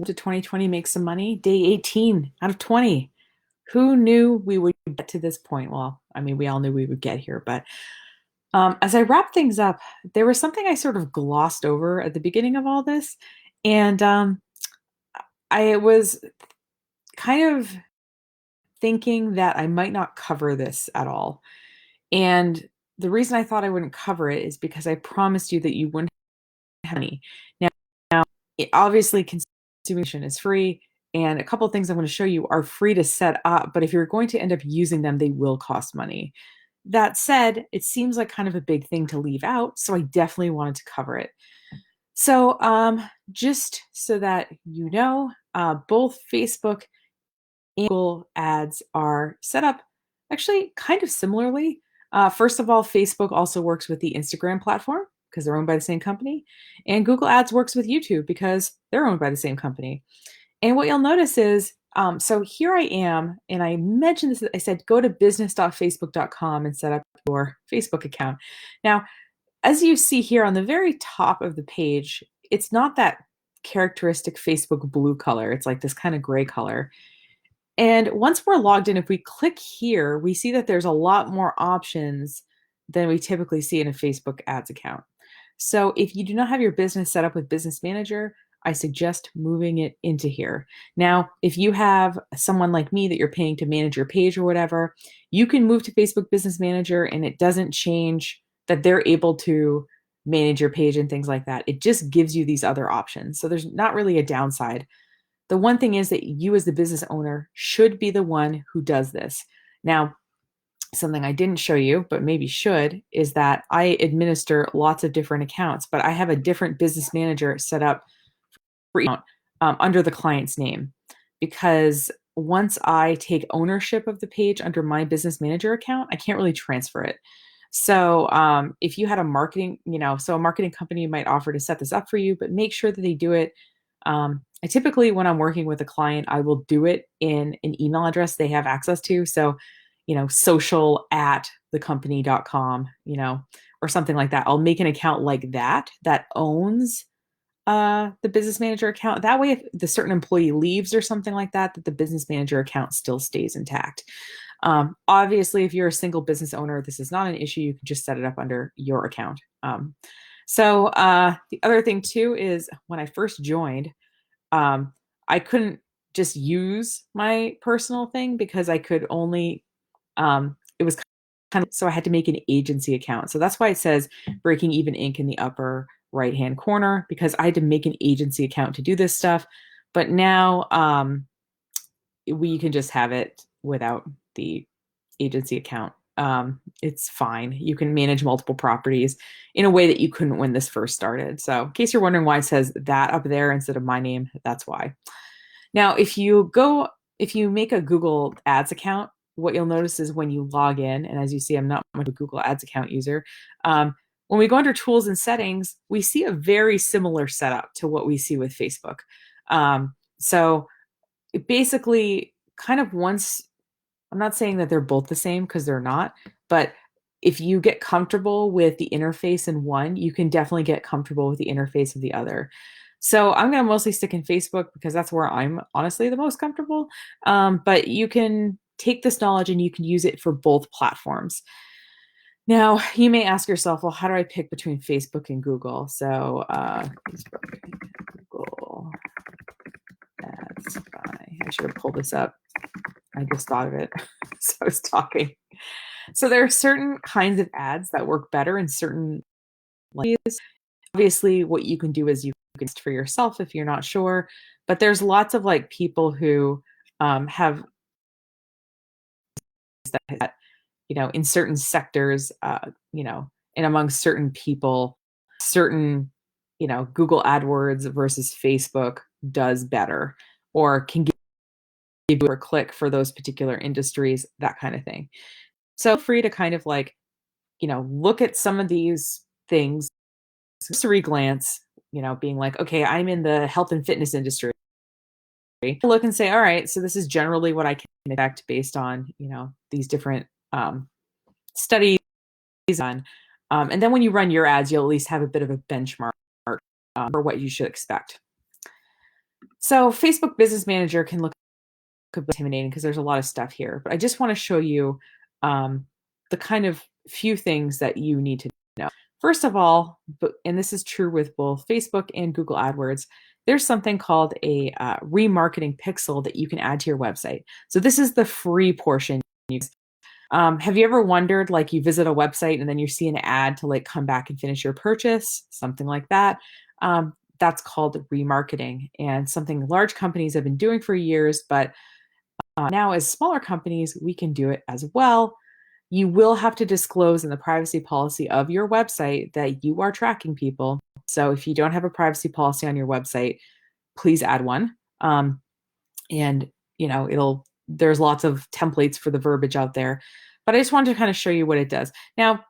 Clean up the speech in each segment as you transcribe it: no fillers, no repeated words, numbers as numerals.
to 2020 make some money. Day 18 out of 20. Who knew we would get to this point? Well, I mean, we all knew we would get here, but as I wrap things up, there was something I sort of glossed over at the beginning of all this, and I was kind of thinking that I might not cover this at all. And the reason I thought I wouldn't cover it is because I promised you that you wouldn't have any. Now, obviously, consumption is free, and a couple of things I'm going to show you are free to set up, but if you're going to end up using them, they will cost money. That said, it seems like kind of a big thing to leave out, so I definitely wanted to cover it. So, just so that you know, both Facebook and Google ads are set up actually kind of similarly. First of all, Facebook also works with the Instagram platform because they're owned by the same company, and Google Ads works with YouTube because they're owned by the same company. And what you'll notice is, so here I am, and I mentioned this, I said, go to business.facebook.com and set up your Facebook account. Now, as you see here on the very top of the page, it's not that characteristic Facebook blue color. It's like this kind of gray color. And once we're logged in, if we click here, we see that there's a lot more options than we typically see in a Facebook ads account. So if you do not have your business set up with Business Manager, I suggest moving it into here. Now, if you have someone like me that you're paying to manage your page or whatever, you can move to Facebook Business Manager and it doesn't change that they're able to manage your page and things like that. It just gives you these other options. So there's not really a downside. The one thing is that you as the business owner should be the one who does this. Now, something I didn't show you, but maybe should, is that I administer lots of different accounts, but I have a different business manager set up for each account under the client's name. Because once I take ownership of the page under my business manager account, I can't really transfer it. So if you had a marketing, so a marketing company might offer to set this up for you, but make sure that they do it. I typically, when I'm working with a client, I will do it in an email address they have access to. So, social@thecompany.com, or something like that. I'll make an account like that owns the business manager account. That way, if the certain employee leaves or something like that, that the business manager account still stays intact. Obviously, if you're a single business owner, this is not an issue. You can just set it up under your account. So the other thing too is when I first joined, I couldn't just use my personal thing because I could only, it was kind of, so I had to make an agency account. So that's why it says Breaking Even Inc. in the upper right-hand corner, because I had to make an agency account to do this stuff. But now we can just have it without the agency account. It's fine. You can manage multiple properties in a way that you couldn't when this first started. So in case you're wondering why it says that up there instead of my name, that's why. Now, if you make a Google Ads account, what you'll notice is when you log in, and as you see, I'm not much of a Google Ads account user. When we go under tools and settings, we see a very similar setup to what we see with Facebook. So it basically kind of once, I'm not saying that they're both the same because they're not, but if you get comfortable with the interface in one, you can definitely get comfortable with the interface of the other. So I'm going to mostly stick in Facebook because that's where I'm honestly the most comfortable. But you can take this knowledge and you can use it for both platforms. Now, you may ask yourself, well, how do I pick between Facebook and Google? So Facebook, Google Ads. I should have pulled this up. I just thought of it as I was talking. So there are certain kinds of ads that work better in certain ways. Obviously, what you can do is you can for yourself if you're not sure, but there's lots of people who have that, in certain sectors, and among certain people, certain, Google AdWords versus Facebook does better or can give you a click for those particular industries, that kind of thing. So free to kind of look at some of these things, cursory glance, being like, okay, I'm in the health and fitness industry. Look and say, all right, so this is generally what I can expect based on, these different studies on. And then when you run your ads, you'll at least have a bit of a benchmark for what you should expect. So Facebook Business Manager can look intimidating because there's a lot of stuff here, but I just want to show you the kind of few things that you need to know. First of all, and this is true with both Facebook and Google AdWords, there's something called a remarketing pixel that you can add to your website. So this is the free portion. Have you ever wondered, like, you visit a website and then you see an ad to like come back and finish your purchase, something like that? That's called remarketing, and something large companies have been doing for years, but now as smaller companies, we can do it as well. You will have to disclose in the privacy policy of your website that you are tracking people. So if you don't have a privacy policy on your website, please add one. And there's lots of templates for the verbiage out there, but I just wanted to kind of show you what it does. Now,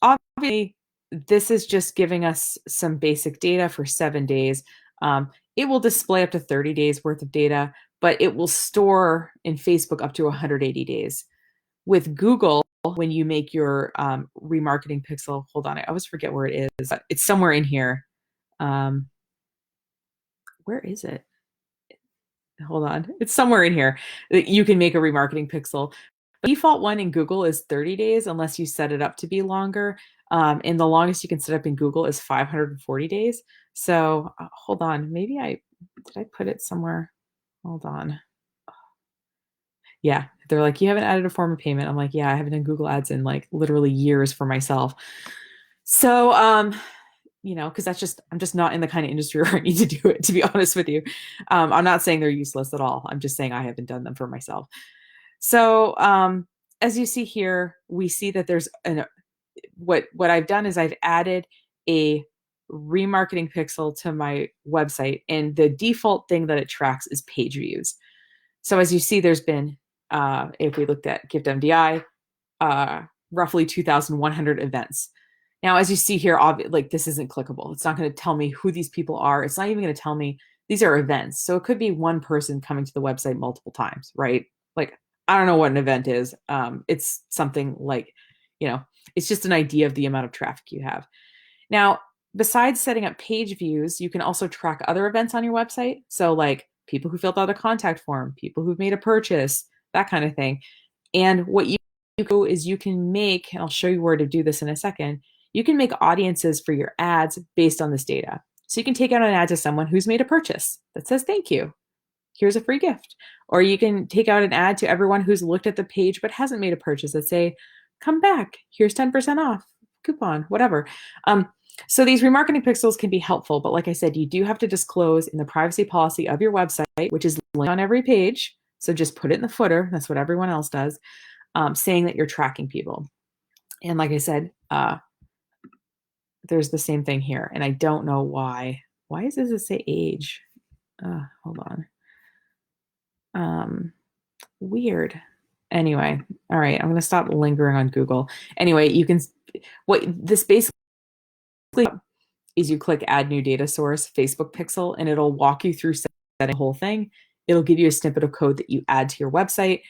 obviously, this is just giving us some basic data for 7 days. It will display up to 30 days worth of data, but it will store in Facebook up to 180 days. With Google, when you make your remarketing pixel, hold on, I always forget where it is. It's somewhere in here. Where is it? Hold on. It's somewhere in here. You can make a remarketing pixel. The default one in Google is 30 days unless you set it up to be longer. And the longest you can set up in Google is 540 days. So hold on. Maybe did I put it somewhere? Hold on. Yeah, they're like, you haven't added a form of payment. I'm like, yeah, I haven't done Google Ads in like literally years for myself. So, because I'm just not in the kind of industry where I need to do it, to be honest with you. I'm not saying they're useless at all. I'm just saying I haven't done them for myself. So, as you see here, we see that there's what I've done is I've added a remarketing pixel to my website, and the default thing that it tracks is page views. So as you see, there's been, if we looked at Gift MDI, roughly 2,100 events. Now, as you see here, like, this isn't clickable. It's not going to tell me who these people are. It's not even going to tell me these are events. So it could be one person coming to the website multiple times, right? Like, I don't know what an event is. It's something like, it's just an idea of the amount of traffic you have. Now, besides setting up page views, you can also track other events on your website. So like people who filled out a contact form, people who've made a purchase, that kind of thing. And what you do is you can make, and I'll show you where to do this in a second, you can make audiences for your ads based on this data. So you can take out an ad to someone who's made a purchase that says, thank you, here's a free gift. Or you can take out an ad to everyone who's looked at the page but hasn't made a purchase that say, come back, here's 10% off, coupon, whatever. So these remarketing pixels can be helpful, but like I said, you do have to disclose in the privacy policy of your website, which is linked on every page. So just put it in the footer. That's what everyone else does, saying that you're tracking people. And like I said, there's the same thing here. And I don't know why. Why does it say age? Hold on. Weird. Anyway, all right, I'm going to stop lingering on Google. Anyway, what this basically is, you click add new data source, Facebook pixel, and it'll walk you through setting the whole thing. It'll give you a snippet of code that you add to your website,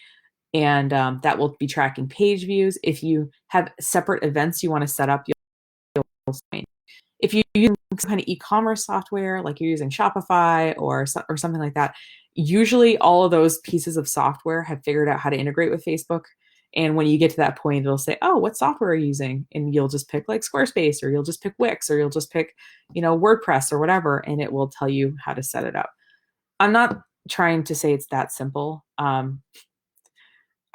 and that will be tracking page views. If you have separate events you want to set up, you'll find. If you use some kind of e-commerce software, like you're using Shopify or something like that, usually all of those pieces of software have figured out how to integrate with Facebook. And when you get to that point, it'll say, oh, what software are you using? And you'll just pick like Squarespace, or you'll just pick Wix, or you'll just pick, WordPress or whatever, and it will tell you how to set it up. I'm not trying to say it's that simple. I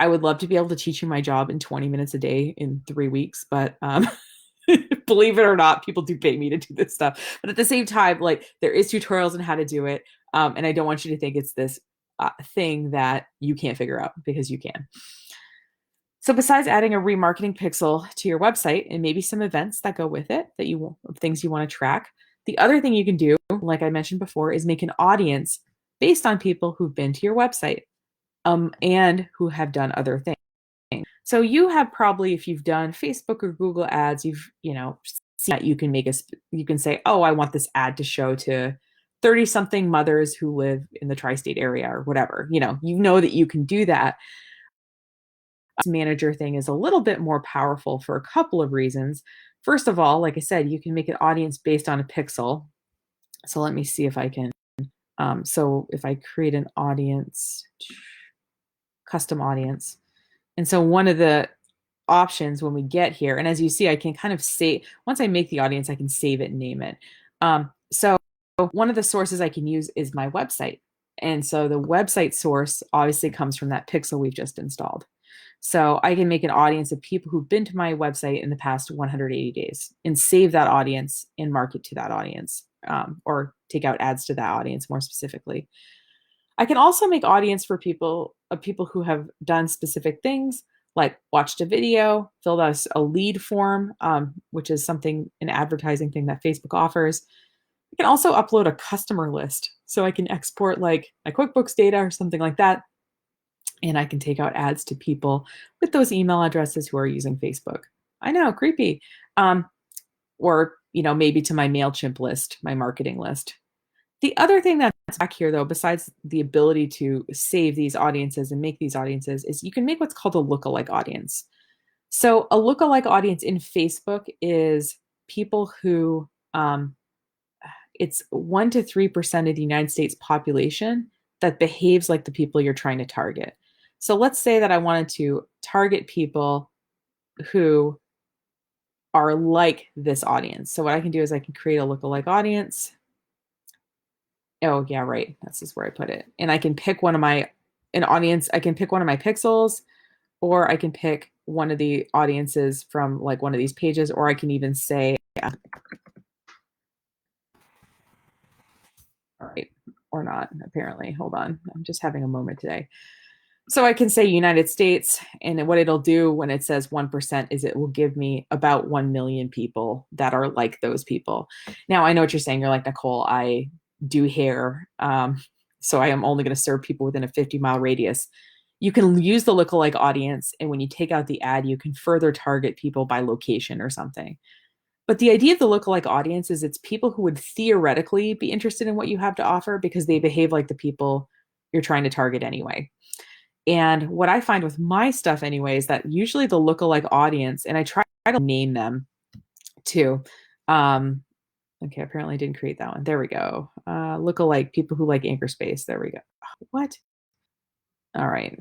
would love to be able to teach you my job in 20 minutes a day in 3 weeks, but believe it or not, people do pay me to do this stuff. But at the same time, like, there is tutorials on how to do it. And I don't want you to think it's this thing that you can't figure out, because you can. So besides adding a remarketing pixel to your website and maybe some events that go with it, things you want to track, the other thing you can do, like I mentioned before, is make an audience based on people who've been to your website and who have done other things. So you have probably, if you've done Facebook or Google ads, you've seen that you can say, oh, I want this ad to show to 30-something mothers who live in the tri-state area or whatever. You know that you can do that. Manager thing is a little bit more powerful for a couple of reasons. First of all, like I said, you can make an audience based on a pixel. So let me see if I can So if I create an audience, custom audience, and so one of the options when we get here, and as you see, I can kind of save, once I make the audience, I can save it and name it. So one of the sources I can use is my website. And so the website source obviously comes from that pixel we've just installed. So I can make an audience of people who've been to my website in the past 180 days and save that audience and market to that audience, or take out ads to that audience more specifically. I can also make audience for people who have done specific things, like watched a video, filled out a lead form, which is something, an advertising thing that Facebook offers. I can also upload a customer list. So I can export like my QuickBooks data or something like that. And I can take out ads to people with those email addresses who are using Facebook. I know, creepy. Or, maybe to my MailChimp list, my marketing list. The other thing that's back here, though, besides the ability to save these audiences and make these audiences, is you can make what's called a lookalike audience. So a lookalike audience in Facebook is people who, it's 1 to 3% of the United States population that behaves like the people you're trying to target. So let's say that I wanted to target people who are like this audience. So what I can do is I can create a lookalike audience. Oh, yeah, right. That's just where I put it. And I can pick an audience. I can pick one of my pixels, or I can pick one of the audiences from like one of these pages, or I can even say, yeah. All right, or not, apparently. Hold on. I'm just having a moment today. So I can say United States, and what it'll do when it says 1% is it will give me about 1 million people that are like those people. Now, I know what you're saying. You're like, Nicole, I do hair, so I am only going to serve people within a 50-mile radius. You can use the lookalike audience, and when you take out the ad, you can further target people by location or something. But the idea of the lookalike audience is it's people who would theoretically be interested in what you have to offer because they behave like the people you're trying to target anyway. And what I find with my stuff anyway is that usually the lookalike audience, and I try to name them too. Okay, apparently I didn't create that one. There we go. Lookalike people who like Anchor Space. There we go. What? All right.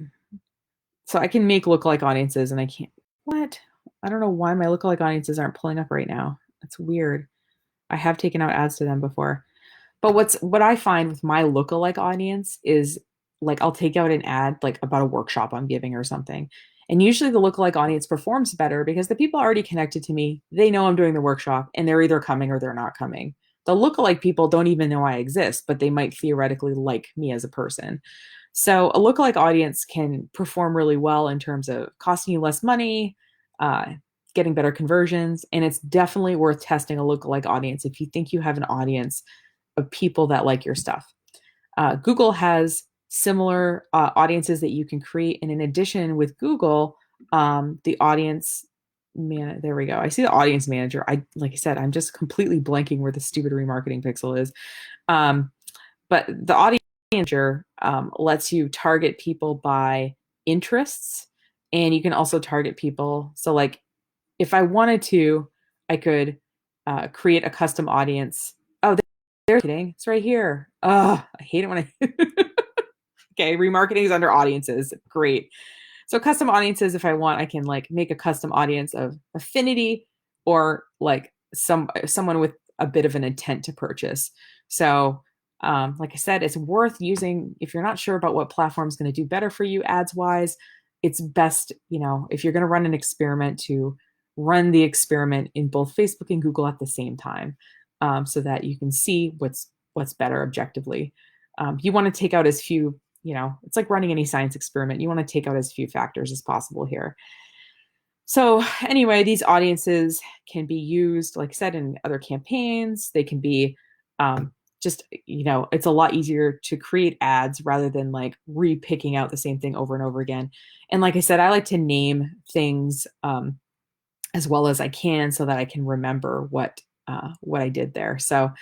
So I can make lookalike audiences, and I can't. What? I don't know why my lookalike audiences aren't pulling up right now. That's weird. I have taken out ads to them before. But what I find with my lookalike audience is like I'll take out an ad like about a workshop I'm giving or something. And usually the lookalike audience performs better because the people already connected to me, they know I'm doing the workshop and they're either coming or they're not coming. The lookalike people don't even know I exist, but they might theoretically like me as a person. So a lookalike audience can perform really well in terms of costing you less money, uh, getting better conversions, and it's definitely worth testing a lookalike audience if you think you have an audience of people that like your stuff. Google has similar audiences that you can create. And in addition, with Google, the audience man, there we go. I see the audience manager. Like I said, I'm just completely blanking where the stupid remarketing pixel is. Um, but the audience manager lets you target people by interests, and you can also target people. So, like, if I wanted to, I could create a custom audience. Oh, they're kidding. It's right here. Oh, I hate it when I. Okay, remarketing is under audiences. Great. So custom audiences, if I want, I can like make a custom audience of affinity or like someone with a bit of an intent to purchase. So like I said, it's worth using if you're not sure about what platform is going to do better for you ads wise. It's best, if you're going to run an experiment, to run the experiment in both Facebook and Google at the same time, so that you can see what's better objectively. You want to take out as few, it's like running any science experiment. You want to take out as few factors as possible here. So anyway, these audiences can be used, like I said, in other campaigns. They can be just, it's a lot easier to create ads rather than like re-picking out the same thing over and over again. And like I said, I like to name things as well as I can so that I can remember what I did there. So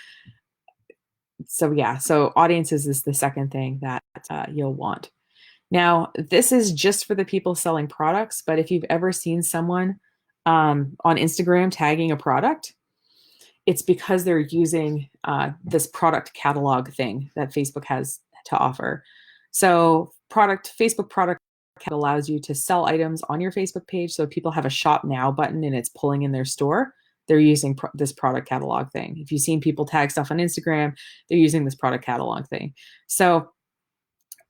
yeah, so audiences is the second thing that you'll want. Now, this is just for the people selling products, but if you've ever seen someone on Instagram tagging a product, it's because they're using this product catalog thing that Facebook has to offer. So Facebook product allows you to sell items on your Facebook page. So if people have a shop now button and it's pulling in their store, they're using this product catalog thing. If you've seen people tag stuff on Instagram, they're using this product catalog thing. So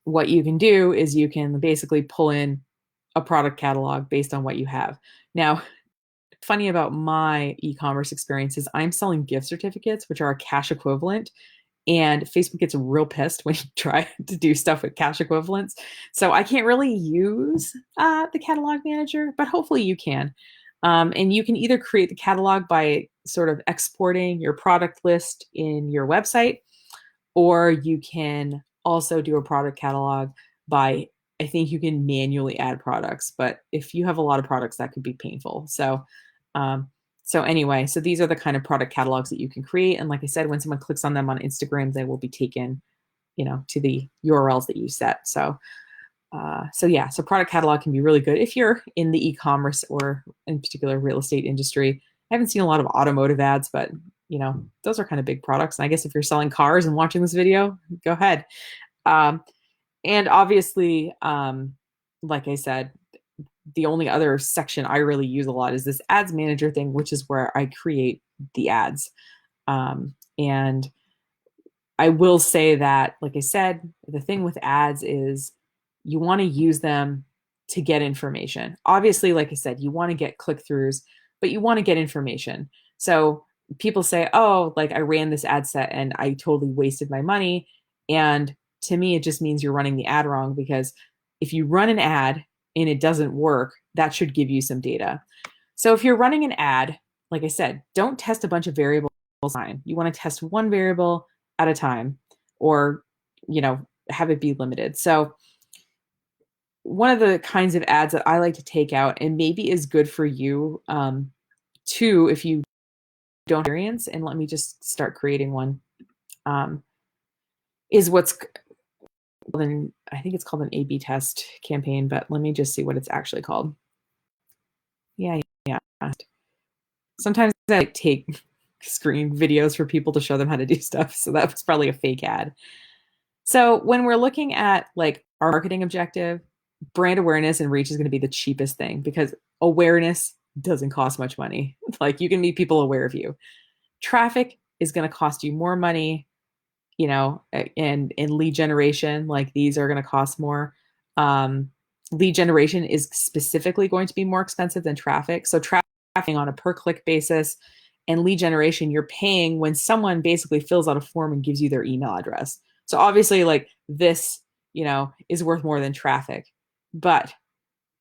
what you can do is you can basically pull in a product catalog based on what you have. Now, funny about my e-commerce experience is I'm selling gift certificates, which are a cash equivalent. And Facebook gets real pissed when you try to do stuff with cash equivalents. So I can't really use the catalog manager, but hopefully you can. And you can either create the catalog by sort of exporting your product list in your website, or you can also do a product catalog by, I think you can manually add products, but if you have a lot of products, that could be painful. Um, so anyway, so these are the kind of product catalogs that you can create. And like I said, when someone clicks on them on Instagram, they will be taken, to the URLs that you set. So product catalog can be really good if you're in the e-commerce or in particular real estate industry. I haven't seen a lot of automotive ads, but those are kind of big products. And I guess if you're selling cars and watching this video, go ahead. Um, and obviously, like I said, the only other section I really use a lot is this ads manager thing, which is where I create the ads. And I will say that, like I said, the thing with ads is you want to use them to get information. Obviously, like I said, you want to get click-throughs, but you want to get information. So people say, oh, like I ran this ad set and I totally wasted my money. And to me, it just means you're running the ad wrong, because if you run an ad and it doesn't work, that should give you some data. So if you're running an ad, like I said, don't test a bunch of variables at a time. You want to test one variable at a time, or, have it be limited. So one of the kinds of ads that I like to take out, and maybe is good for you too, if you don't experience, and let me just start creating one, is what's I think it's called an A/B test campaign, but let me just see what it's actually called. Yeah. Sometimes I take screen videos for people to show them how to do stuff, so that was probably a fake ad. So when we're looking at like our marketing objective, brand awareness and reach is going to be the cheapest thing, because awareness doesn't cost much money. Like, you can make people aware of you. Traffic is going to cost you more money, and in lead generation, like these are going to cost more. Lead generation is specifically going to be more expensive than traffic. So traffic on a per click basis, and lead generation, you're paying when someone basically fills out a form and gives you their email address. So obviously, like this, is worth more than traffic. But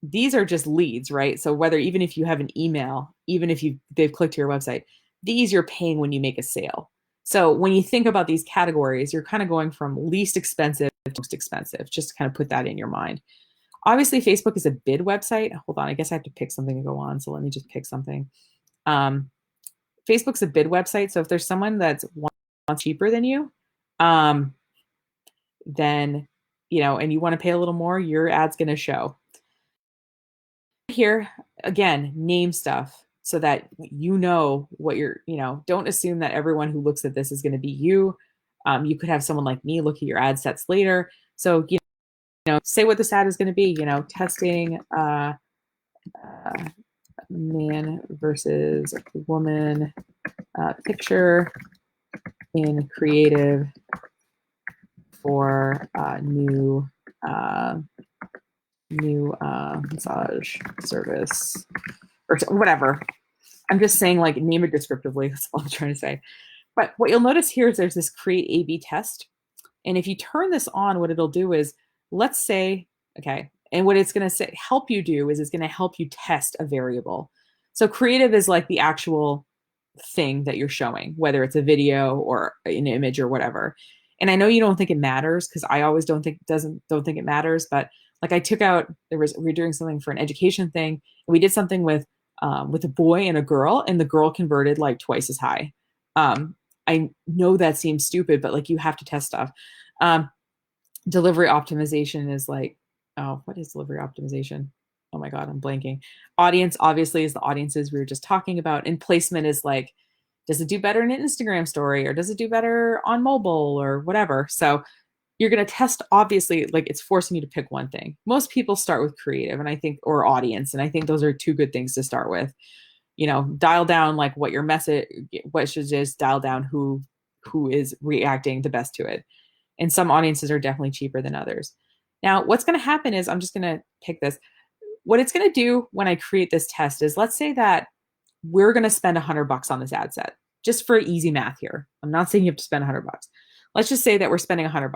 these are just leads, right? So even if you have an email, even if they've clicked to your website, these you're paying when you make a sale. So when you think about these categories, you're kind of going from least expensive to most expensive, just to kind of put that in your mind. Obviously, Facebook is a bid website. Hold on, I guess I have to pick something to go on. So let me just pick something. Facebook's a bid website. So if there's someone that's cheaper than you, then, and you want to pay a little more, your ad's going to show. Here, again, name stuff so that what you're, don't assume that everyone who looks at this is going to be you. You could have someone like me look at your ad sets later. So, say what this ad is going to be, testing man versus woman picture in creative for new massage service, or whatever. I'm just saying, like, name it descriptively. That's all I'm trying to say. But what you'll notice here is there's this create A/B test. And if you turn this on, what it'll do is, let's say, okay, and what it's going to help you do is it's going to help you test a variable. So creative is like the actual thing that you're showing, whether it's a video or an image or whatever. And I know you don't think it matters, because I always don't think it matters, but like I took out, we were doing something for an education thing, and we did something with a boy and a girl, and the girl converted like twice as high. I know that seems stupid, but like, you have to test stuff. Delivery optimization is like, oh, what is delivery optimization? Oh my God, I'm blanking. Audience obviously is the audiences we were just talking about. And placement is like Does it do better in an Instagram story, or does it do better on mobile or whatever? So you're going to test, obviously, like it's forcing you to pick one thing. Most people start with creative, and I think, or audience, and I think those are two good things to start with. Dial down like what your message is, dial down who is reacting the best to it. And some audiences are definitely cheaper than others. Now, what's going to happen is, I'm just going to pick this. What it's going to do when I create this test is, let's say that we're going to spend $100 on this ad set, just for easy math here. I'm not saying you have to spend $100. Let's just say that we're spending $100.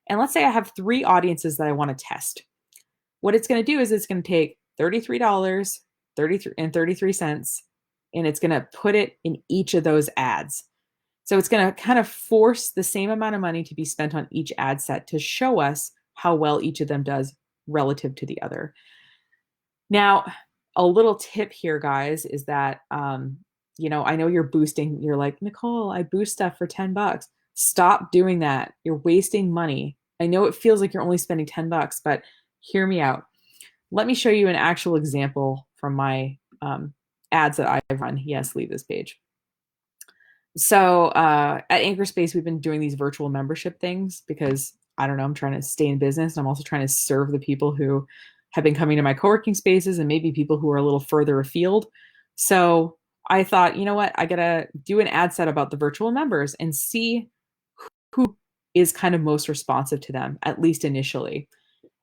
And let's say I have 3 audiences that I want to test. What it's going to do is, it's going to take $33, 33 cents, and it's going to put it in each of those ads. So it's going to kind of force the same amount of money to be spent on each ad set to show us how well each of them does relative to the other. Now, a little tip here, guys, is that, I know you're boosting. You're like, Nicole, I boost stuff for $10. Stop doing that. You're wasting money. I know it feels like you're only spending $10, but hear me out. Let me show you an actual example from my ads that I've run. Yes, leave this page. So at Anchorspace, we've been doing these virtual membership things because, I don't know, I'm trying to stay in business, and I'm also trying to serve the people who have been coming to my co-working spaces, and maybe people who are a little further afield. So I thought, you know what, I gotta do an ad set about the virtual members and see who is kind of most responsive to them, at least initially.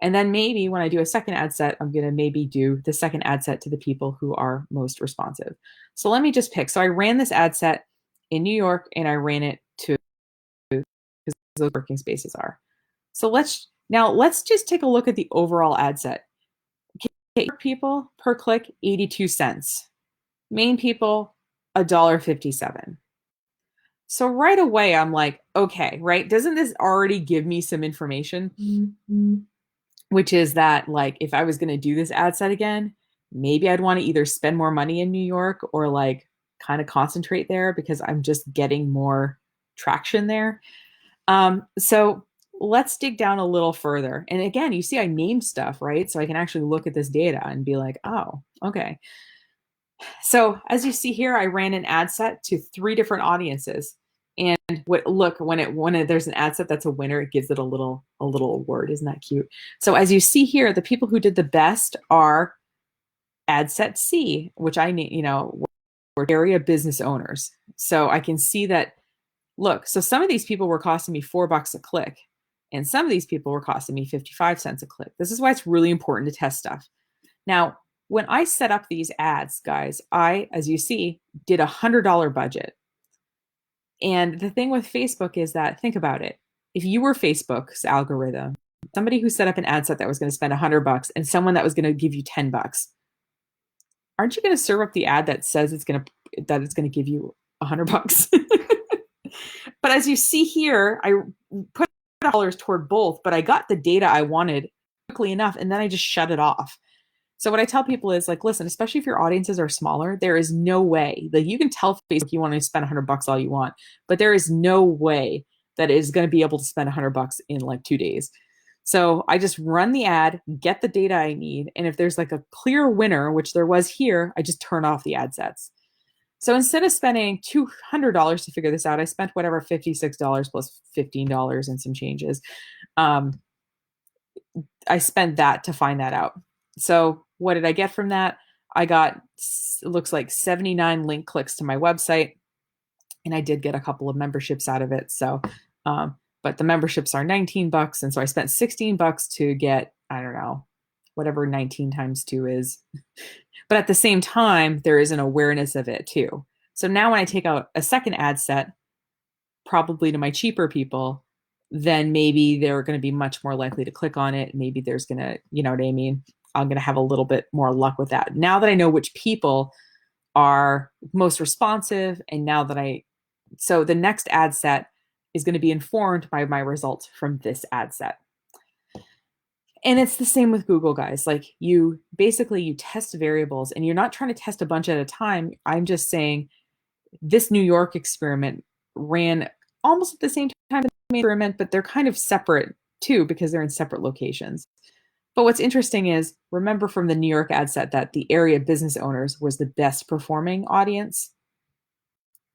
And then maybe when I do a second ad set, I'm going to maybe do the second ad set to the people who are most responsive. So let me just pick. So I ran this ad set in New York, and I ran it to, because those working spaces are. So let's just take a look at the overall ad set. People per click, 82 cents. Main people, $1.57. So right away, I'm like, okay, right? Doesn't this already give me some information? Mm-hmm. Which is that, like, if I was going to do this ad set again, maybe I'd want to either spend more money in New York, or like kind of concentrate there, because I'm just getting more traction there. So let's dig down a little further. And again, you see I named stuff, right? So I can actually look at this data and be like, oh, okay. So as you see here, I ran an ad set to 3 different audiences. And when there's an ad set that's a winner, it gives it a little award. Isn't that cute? So as you see here, the people who did the best are ad set C, which were area business owners. So I can see that, look, so some of these people were costing me $4 a click, and some of these people were costing me 55 cents a click. This is why it's really important to test stuff. Now, when I set up these ads, guys, I, as you see, did $100 budget. And the thing with Facebook is that, think about it. If you were Facebook's algorithm, somebody who set up an ad set that was going to spend $100 and someone that was going to give you $10, aren't you going to serve up the ad that says it's going to give you $100? But as you see here, I put dollars toward both, but I got the data I wanted quickly enough, and then I just shut it off. So what I tell people is, like, listen, especially if your audiences are smaller, there is no way, like, you can tell Facebook you want to spend $100 all you want, but there is no way that it is going to be able to spend $100 in like 2 days. So I just run the ad, get the data I need, and if there's like a clear winner, which there was here, I just turn off the ad sets. So instead of spending $200 to figure this out, I spent whatever, $56 plus $15 and some changes. I spent that to find that out. So what did I get from that? I got, it looks like 79 link clicks to my website, and I did get a couple of memberships out of it. So, but the memberships are $19, and so I spent $16 to get, I don't know, whatever 19 times 2 is. But at the same time, there is an awareness of it too. So now when I take out a second ad set, probably to my cheaper people, then maybe they're going to be much more likely to click on it. Maybe there's going to, you know what I mean? I'm going to have a little bit more luck with that. Now that I know which people are most responsive, and now that so the next ad set is going to be informed by my results from this ad set. And it's the same with Google, guys. Like, you test variables, and you're not trying to test a bunch at a time. I'm just saying this New York experiment ran almost at the same time as the experiment, but they're kind of separate too, because they're in separate locations. But what's interesting is, remember from the New York ad set that the area business owners was the best performing audience.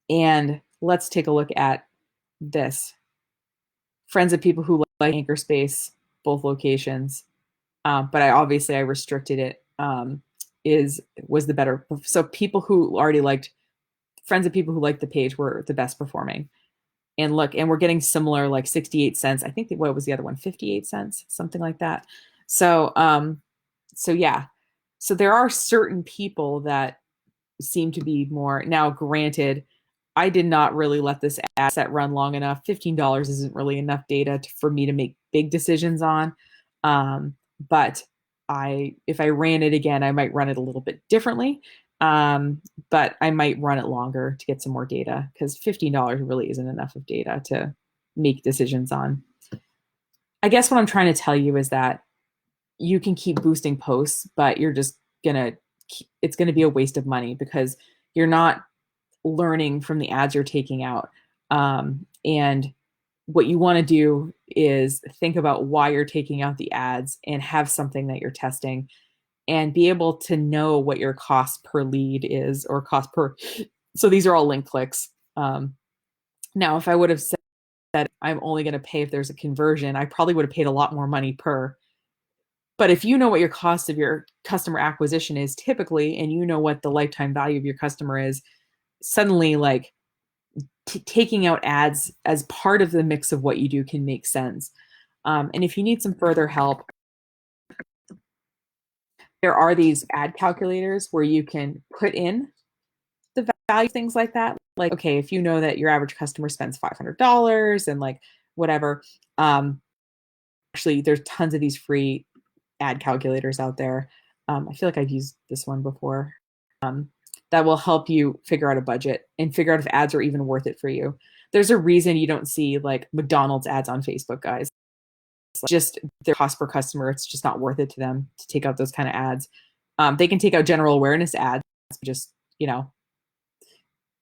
And let's take a look at this. Friends of people who like Anchor Space, both locations. But I restricted it. Is was the better. So people who already liked friends of people who liked the page were the best performing. And look, and we're getting similar, like 68 cents. I think what was the other one? 58 cents, something like that. So so yeah. So there are certain people that seem to be more. Now, granted, I did not really let this ad set run long enough. $15 isn't really enough data for me to make big decisions on. But if I ran it again, I might run it a little bit differently. But I might run it longer to get some more data because $15 really isn't enough of data to make decisions on. I guess what I'm trying to tell you is that you can keep boosting posts, but you're just gonna it's gonna be a waste of money because you're not learning from the ads you're taking out. And what you want to do is think about why you're taking out the ads and have something that you're testing and be able to know what your cost per lead is or cost per. So these are all link clicks. Now, if I would have said that I'm only going to pay if there's a conversion, I probably would have paid a lot more money per. But if you know what your cost of your customer acquisition is typically, and you know what the lifetime value of your customer is, suddenly like taking out ads as part of the mix of what you do can make sense. And if you need some further help, there are these ad calculators where you can put in the value, things like that. Like, okay, if you know that your average customer spends $500 and like whatever, actually, there's tons of these free ad calculators out there. I feel like I've used this one before. That will help you figure out a budget and figure out if ads are even worth it for you. There's a reason you don't see like McDonald's ads on Facebook, guys. It's just their cost per customer, it's just not worth it to them to take out those kind of ads. They can take out general awareness ads, just,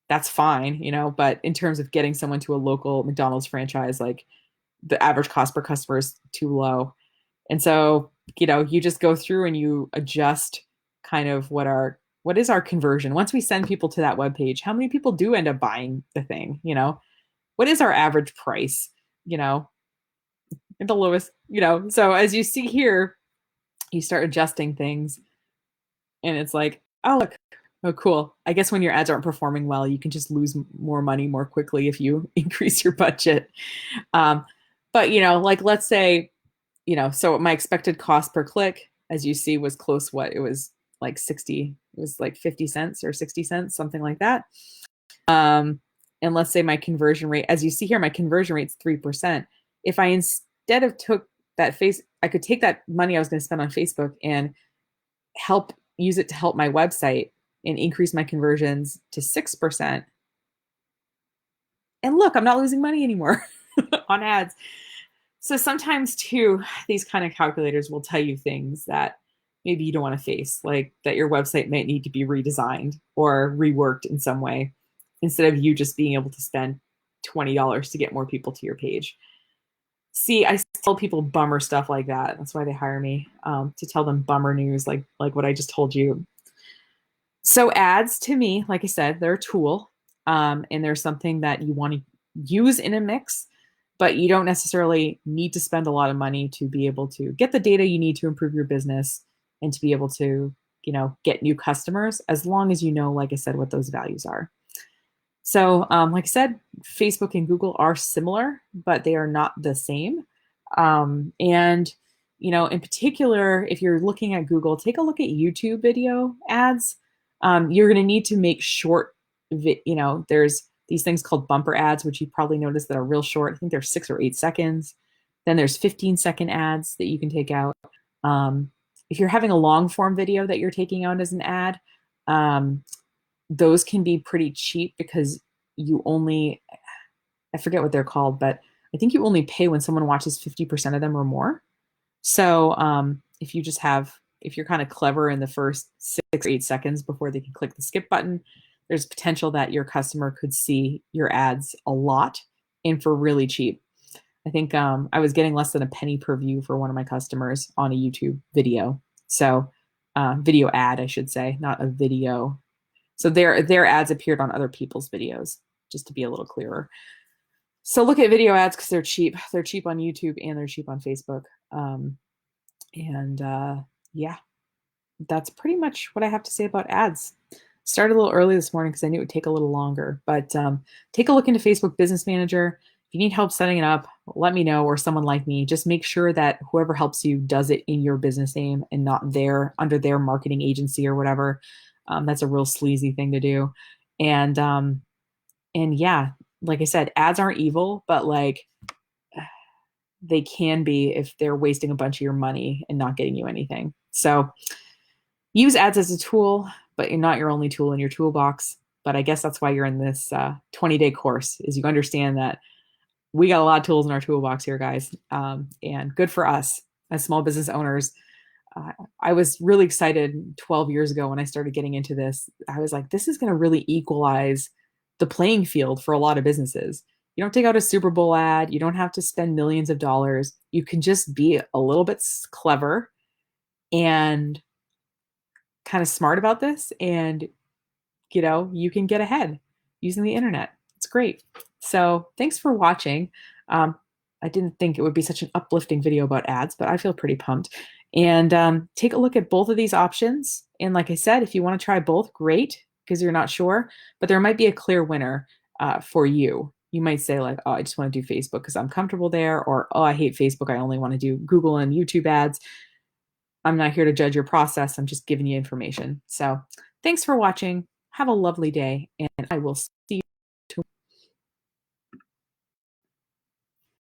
that's fine, but in terms of getting someone to a local McDonald's franchise, like the average cost per customer is too low. And so, you just go through and you adjust kind of what is our conversion. Once we send people to that web page, how many people do end up buying the thing? What is our average price? The lowest, so as you see here, you start adjusting things and it's like, oh, look, oh, cool. I guess when your ads aren't performing well, you can just lose more money more quickly if you increase your budget. Um, but, like let's say, so my expected cost per click, as you see, was close. It was like 60, it was like 50 cents or 60 cents, something like that. And let's say my conversion rate, as you see here, my conversion rate's 3%. If I instead of took I could take that money I was going to spend on Facebook and use it to help my website and increase my conversions to 6%. And look, I'm not losing money anymore on ads. So sometimes too, these kind of calculators will tell you things that maybe you don't want to face, like that your website might need to be redesigned or reworked in some way, instead of you just being able to spend $20 to get more people to your page. See, I tell people bummer stuff like that. That's why they hire me, to tell them bummer news, like what I just told you. So ads, to me, like I said, they're a tool, and they're something that you want to use in a mix, but you don't necessarily need to spend a lot of money to be able to get the data you need to improve your business and to be able to, get new customers, as long as you know, like I said, what those values are. So, like I said, Facebook and Google are similar, but they are not the same. And, in particular, if you're looking at Google, take a look at YouTube video ads. You're going to need to make short, there's these things called bumper ads, which you probably noticed that are real short. I think they're 6 or 8 seconds. Then there's 15-second ads that you can take out. If you're having a long form video that you're taking out as an ad, those can be pretty cheap because I forget what they're called, but I think you only pay when someone watches 50% of them or more. So if you're kind of clever in the first 6 or 8 seconds before they can click the skip button, there's potential that your customer could see your ads a lot and for really cheap. I think I was getting less than a penny per view for one of my customers on a YouTube video. So video ad, I should say, not a video. So their ads appeared on other people's videos. just to be a little clearer. So look at video ads because they're cheap. They're cheap on YouTube and they're cheap on Facebook. And yeah, that's pretty much what I have to say about ads. Started a little early this morning because I knew it would take a little longer, but take a look into Facebook Business Manager. If you need help setting it up, let me know, or someone like me. Just make sure that whoever helps you does it in your business name and not under their marketing agency or whatever. That's a real sleazy thing to do. And yeah, like I said, ads aren't evil, but like they can be if they're wasting a bunch of your money and not getting you anything. So use ads as a tool, but you're not your only tool in your toolbox. But I guess that's why you're in this 20-day course, is you understand that we got a lot of tools in our toolbox here, guys. And good for us as small business owners. I was really excited 12 years ago when I started getting into this. I was like, this is going to really equalize the playing field for a lot of businesses. You don't take out a Super Bowl ad. You don't have to spend millions of dollars. You can just be a little bit clever and kind of smart about this, and you can get ahead using the internet. It's great. So thanks for watching. I didn't think it would be such an uplifting video about ads, but I feel pretty pumped. And take a look at both of these options. And like I said, if you want to try both, great, because you're not sure, but there might be a clear winner for you. You might say like, oh, I just want to do Facebook because I'm comfortable there, or, oh, I hate Facebook. I only want to do Google and YouTube ads. I'm not here to judge your process. I'm just giving you information. So thanks for watching. Have a lovely day, and I will see you.